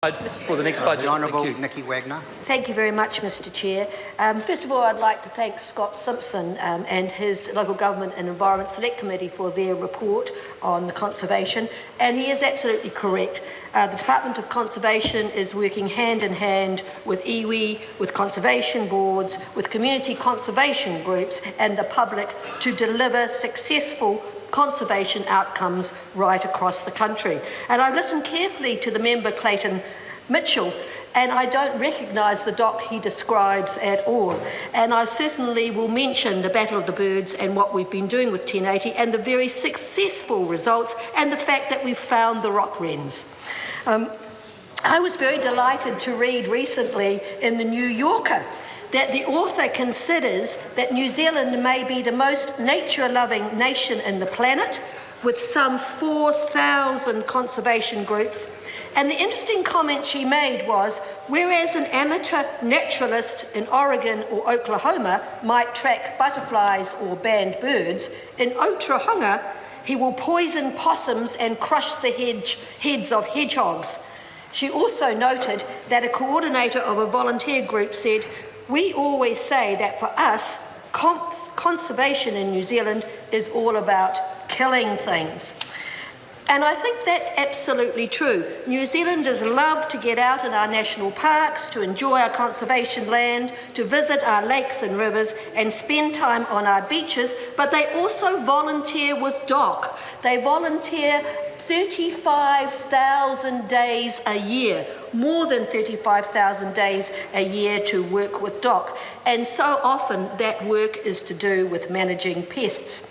For the next budget. The Honourable Thank you. Nikki Wagner. Thank you very much, Mr Chair. First of all, I'd like to thank Scott Simpson and his Local Government and Environment Select Committee for their report on the conservation, and he is absolutely correct. The Department of Conservation is working hand in hand with iwi, with conservation boards, with community conservation groups and the public to deliver successful conservation outcomes right across the country. And I've listened carefully to the member Clayton Mitchell, and I don't recognise the doc he describes at all. And I certainly will mention the Battle of the Birds and what we've been doing with 1080 and the very successful results and the fact that we've found the rock wrens. I was very delighted to read recently in the New Yorker that the author considers that New Zealand may be the most nature-loving nation in the planet, with some 4,000 conservation groups. And the interesting comment she made was, whereas an amateur naturalist in Oregon or Oklahoma might track butterflies or banned birds, in Otahonga he will poison possums and crush the heads of hedgehogs. She also noted that a coordinator of a volunteer group said, "We always say that for us, conservation in New Zealand is all about killing things." And I think that's absolutely true. New Zealanders love to get out in our national parks, to enjoy our conservation land, to visit our lakes and rivers and spend time on our beaches, but they also volunteer with DOC. They volunteer 35,000 days a year, more than 35,000 days a year to work with DOC. And so often that work is to do with managing pests.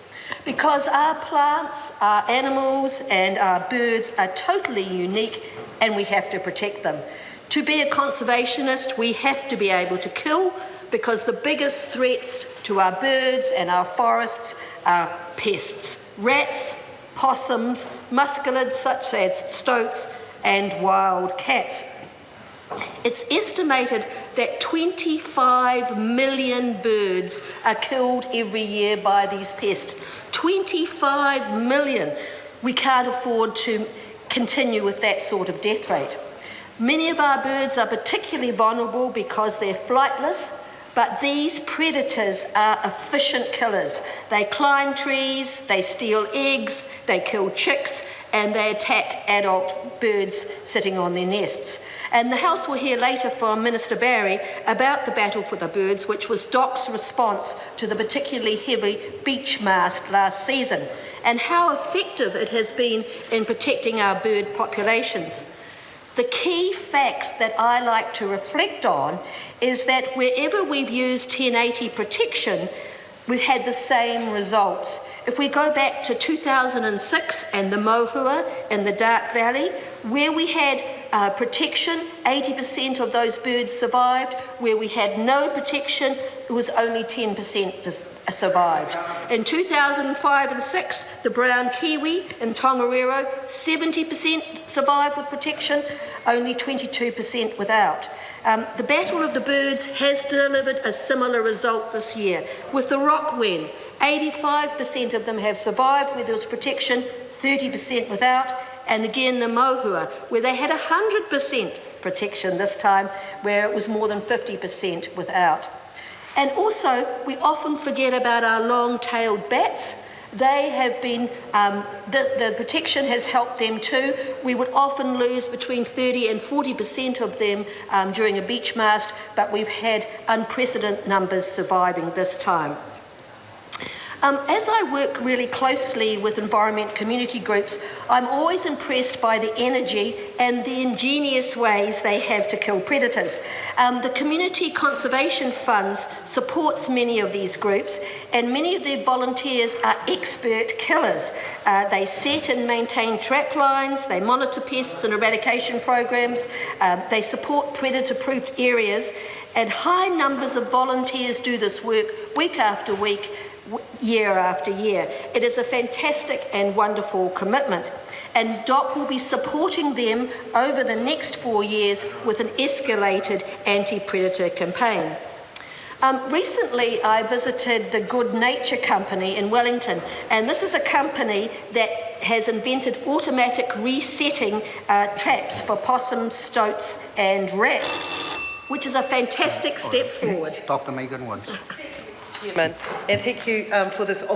Because our plants, our animals and our birds are totally unique and we have to protect them. To be a conservationist, we have to be able to kill, because the biggest threats to our birds and our forests are pests: rats, possums, muscelids such as stoats, and wild cats. It's estimated that 25 million birds are killed every year by these pests. 25 million. We can't afford to continue with that sort of death rate. Many of our birds are particularly vulnerable because they're flightless, but these predators are efficient killers. They climb trees, they steal eggs, they kill chicks, and they attack adult birds sitting on their nests. And the House will hear later from Minister Barry about the battle for the birds, which was DOC's response to the particularly heavy beach mast last season, and how effective it has been in protecting our bird populations. The key facts that I like to reflect on is that wherever we've used 1080 protection, we've had the same results. If we go back to 2006 and the Mohua in the Dark Valley, where we had protection, 80% of those birds survived. Where we had no protection, it was only 10% survived. In 2005 and 6, the brown kiwi in Tongariro, 70% survived with protection, only 22% without. The Battle of the Birds has delivered a similar result this year. With the rock wren, 85% of them have survived where there was protection, 30% without, and again the mohua, where they had 100% protection this time, where it was more than 50% without. And also, we often forget about our long-tailed bats. They have been, the protection has helped them too. We would often lose between 30 and 40% of them during a beach mast, but we've had unprecedented numbers surviving this time. As I work really closely with environment community groups, I'm always impressed by the energy and the ingenious ways they have to kill predators. The Community Conservation Funds supports many of these groups, and many of their volunteers are expert killers. They set and maintain trap lines, they monitor pests and eradication programs, they support predator-proofed areas, and high numbers of volunteers do this work week after week, year after year. It is a fantastic and wonderful commitment, and DOC will be supporting them over the next 4 years with an escalated anti-predator campaign. Recently, I visited the Good Nature Company in Wellington, and this is a company that has invented automatic resetting traps for possums, stoats and rats, which is a fantastic step forward. Dr. Megan Woods. Chairman, and thank you for this opportunity.